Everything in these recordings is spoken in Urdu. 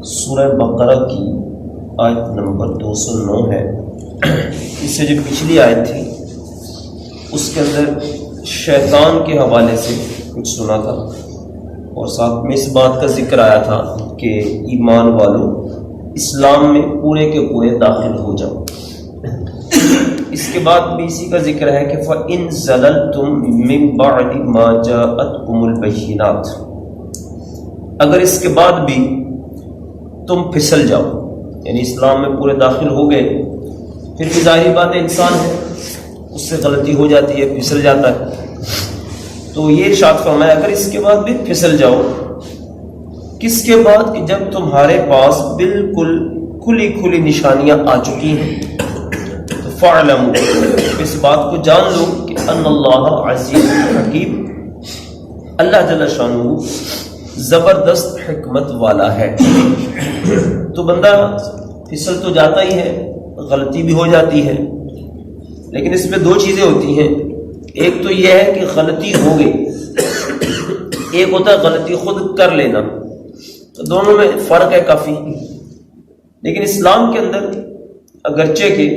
سورہ بقرہ کی آیت نمبر 209 ہے۔ اس سے جو پچھلی آیت تھی اس کے اندر شیطان کے حوالے سے کچھ سنا تھا، اور ساتھ میں اس بات کا ذکر آیا تھا کہ ایمان والوں اسلام میں پورے کے پورے داخل ہو جاؤ۔ اس کے بعد بھی اسی کا ذکر ہے کہ فَإِن زَلَلْتُم مِّن بَعْدِ مَا جَاءَتْكُمُ الْبَيِّنَاتُ، اگر اس کے بعد بھی تم پھسل جاؤ، یعنی اسلام میں پورے داخل ہو گئے، پھر بھی ظاہری بات ہے انسان ہے، اس سے غلطی ہو جاتی ہے، پھسل جاتا ہے۔ تو یہ ارشاد فرمایا اگر اس کے بعد بھی پھسل جاؤ، کس کے بعد کہ جب تمہارے پاس بالکل کھلی کھلی نشانیاں آ چکی ہیں، تو فَاعْلَمُوا، اس بات کو جان لو کہ ان اللہ عزیز حکیم، اللہ جل شانہ زبردست حکمت والا ہے۔ تو بندہ پھسل تو جاتا ہی ہے، غلطی بھی ہو جاتی ہے، لیکن اس میں دو چیزیں ہوتی ہیں۔ ایک تو یہ ہے کہ غلطی ہو گئی، ایک ہوتا ہے غلطی خود کر لینا، تو دونوں میں فرق ہے کافی۔ لیکن اسلام کے اندر اگرچہ کہ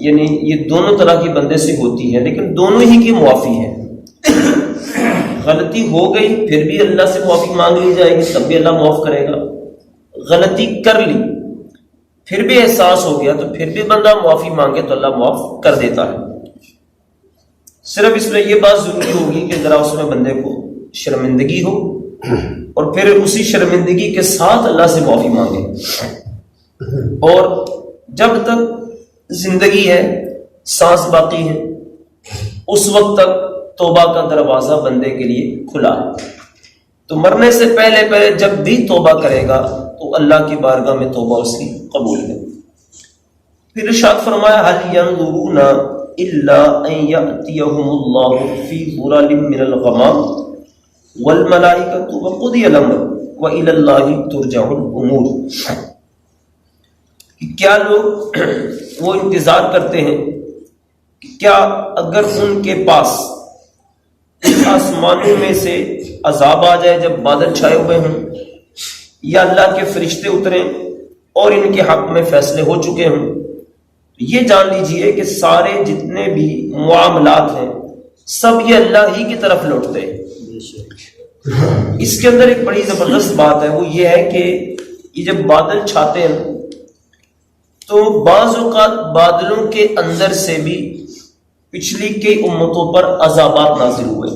یعنی یہ دونوں طرح کی بندے سے ہوتی ہے، لیکن دونوں ہی کی معافی ہے۔ غلطی ہو گئی پھر بھی اللہ سے معافی مانگ لی جائے گی، تب بھی اللہ معاف کرے گا۔ غلطی کر لی پھر بھی احساس ہو گیا تو پھر بھی بندہ معافی مانگے تو اللہ معاف کر دیتا ہے۔ صرف اس میں یہ بات ضروری ہوگی کہ ذرا اس میں بندے کو شرمندگی ہو، اور پھر اسی شرمندگی کے ساتھ اللہ سے معافی مانگے۔ اور جب تک زندگی ہے، سانس باقی ہے، اس وقت تک توبہ کا دروازہ بندے کے لیے کھلا ہے۔ تو مرنے سے پہلے جب بھی توبہ کرے گا تو اللہ کی بارگاہ میں توبہ اس کی قبول ہے۔ پھر ارشاد فرمایا هل ينظرون الا ان ياتيهم الله في ظلال من الغمام والملائكة وقضي الامر والى الله ترجع الامور، کیا لوگ وہ انتظار کرتے ہیں کہ کیا اگر ان کے پاس آسمانوں میں سے عذاب آ جائے جب بادل چھائے ہوئے ہوں، یا اللہ کے فرشتے اتریں اور ان کے حق میں فیصلے ہو چکے ہوں، یہ جان لیجئے کہ سارے جتنے بھی معاملات ہیں سب یہ اللہ ہی کی طرف لوٹتے ہیں۔ اس کے اندر ایک بڑی زبردست بات ہے، وہ یہ ہے کہ یہ جب بادل چھاتے ہیں تو بعض اوقات بادلوں کے اندر سے بھی پچھلی کئی امتوں پر عذابات نازل ہوئے۔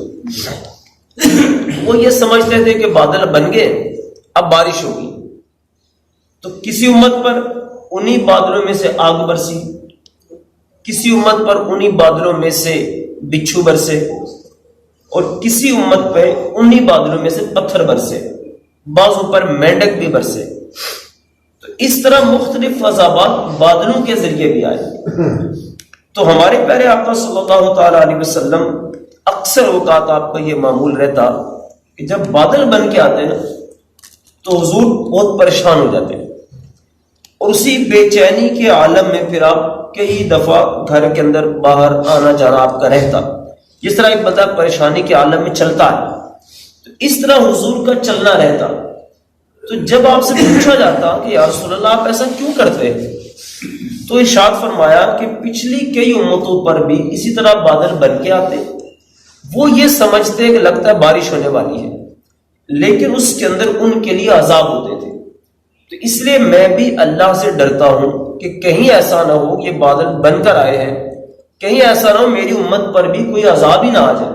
وہ یہ سمجھتے تھے کہ بادل بن گئے، اب بارش ہوگی، تو کسی امت پر انہی بادلوں میں سے آگ برسی، کسی امت پر انہی بادلوں میں سے بچھو برسے، اور کسی امت پہ انہی بادلوں میں سے پتھر برسے، بعضوں پر مینڈک بھی برسے۔ تو اس طرح مختلف عذابات بادلوں کے ذریعے بھی آئے۔ تو ہمارے پیارے آقا صلی اللہ تعالی علیہ وسلم اکثر اوقات آپ کا یہ معمول رہتا کہ جب بادل بن کے آتے ہیں تو حضور بہت پریشان ہو جاتے ہیں، اور اسی بے چینی کے عالم میں پھر آپ کئی دفعہ گھر کے اندر باہر آنا جانا آپ کا رہتا، جس طرح ایک بندہ پریشانی کے عالم میں چلتا ہے، تو اس طرح حضور کا چلنا رہتا۔ تو جب آپ سے پوچھا جاتا کہ یا رسول اللہ آپ ایسا کیوں کرتے ہیں، تو ارشاد فرمایا کہ پچھلی کئی امتوں پر بھی اسی طرح بادل بن کے آتے، وہ یہ سمجھتے کہ لگتا ہے بارش ہونے والی ہے، لیکن اس کے اندر ان کے لیے عذاب ہوتے تھے۔ تو اس لیے میں بھی اللہ سے ڈرتا ہوں کہ کہیں ایسا نہ ہو کہ بادل بن کر آئے ہیں، کہیں ایسا نہ ہو میری امت پر بھی کوئی عذاب ہی نہ آ جائے۔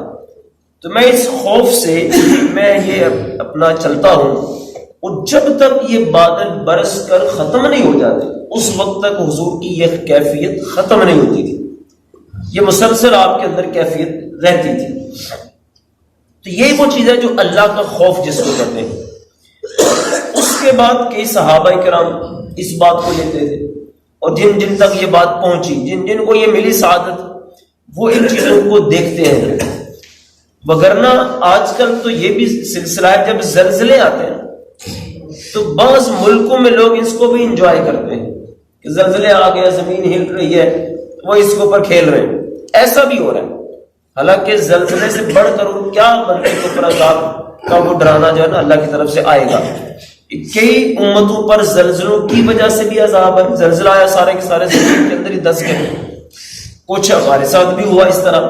تو میں اس خوف سے میں یہ اپنا چلتا ہوں، اور جب تک یہ بادل برس کر ختم نہیں ہو جاتے اس وقت تک حضور کی یہ کیفیت ختم نہیں ہوتی تھی، یہ مسلسل آپ کے اندر کیفیت رہتی تھی۔ تو یہی وہ چیز ہے جو اللہ کا خوف جس کو کہتے ہیں۔ اس کے بعد کئی صحابہ کرام اس بات کو لیتے تھے، اور جن جن تک یہ بات پہنچی، جن جن کو یہ ملی سعادت، وہ ان چیزوں کو دیکھتے ہیں۔ وگرنہ آج کل تو یہ بھی سلسلہ ہے، جب زلزلے آتے ہیں تو بعض ملکوں میں لوگ اس کو بھی انجوائے کرتے ہیں کہ زلزلے آ گیا، زمین ہل رہی ہے، وہ اس کے اوپر کھیل رہے ہیں۔ ایسا بھی ہو رہا ہے، حالانکہ زلزلے سے بڑھ کر کیا بندے کے اوپر عذاب کا وہ ڈرانا جو ہے نا اللہ کی طرف سے آئے گا۔ کئی امتوں پر زلزلوں کی وجہ سے بھی عذاب ہے، زلزلہ آیا سارے کے سارے زمین کے اندر ہی دس گئے، کچھ ہمارے ساتھ بھی ہوا اس طرح۔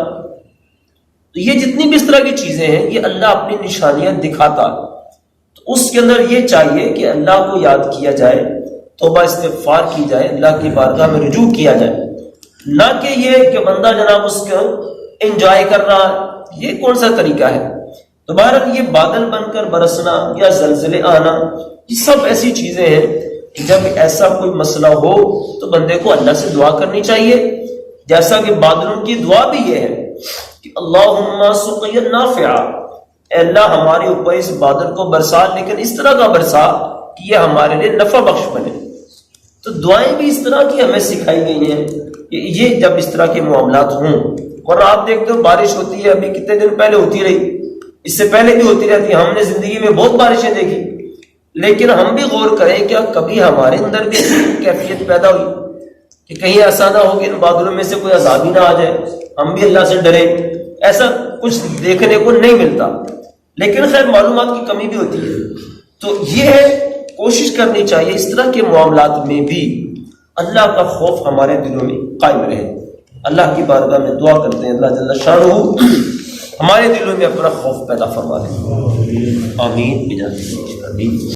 تو یہ جتنی بھی اس طرح کی چیزیں ہیں یہ اللہ اپنی نشانیاں دکھاتا، تو اس کے اندر یہ چاہیے کہ اللہ کو یاد کیا جائے، توبہ استغفار کی جائے، اللہ کی بارگاہ میں رجوع کیا جائے، نہ کہ یہ کہ بندہ جناب اس کو انجوائے کر رہا ہے۔ یہ کون سا طریقہ ہے؟ تو بہرحال یہ بادل بن کر برسنا یا زلزلے آنا، یہ سب ایسی چیزیں ہیں کہ جب ایسا کوئی مسئلہ ہو تو بندے کو اللہ سے دعا کرنی چاہیے، جیسا کہ بادلوں کی دعا بھی یہ ہے کہ اللہم سقیا نافعا، اے اللہ ہمارے اوپر اس بادل کو برسا، لیکن اس طرح کا برسا کہ یہ ہمارے لیے نفع بخش بنے۔ تو دعائیں بھی اس طرح کی ہمیں سکھائی گئی ہیں کہ یہ جب اس طرح کے معاملات ہوں، اور آپ دیکھتے ہو بارش ہوتی ہے، ابھی کتنے دن پہلے ہوتی رہی، اس سے پہلے بھی ہوتی رہتی، ہم نے زندگی میں بہت بارشیں دیکھی، لیکن ہم بھی غور کریں کیا کبھی ہمارے اندر بھی کیفیت پیدا ہوئی کہ کہیں ایسا نہ ہو کہ ان بادلوں میں سے کوئی عذاب ہی نہ آ جائے، ہم بھی اللہ سے ڈریں؟ ایسا کچھ دیکھنے کو نہیں ملتا، لیکن خیر معلومات کی کمی بھی ہوتی ہے۔ تو یہ ہے کوشش کرنی چاہیے اس طرح کے معاملات میں بھی اللہ کا خوف ہمارے دلوں میں قائم رہے۔ اللہ کی بارگاہ میں دعا کرتے ہیں اللہ جل شانہ ہمارے دلوں میں اپنا خوف پیدا فرما دے۔ آمین۔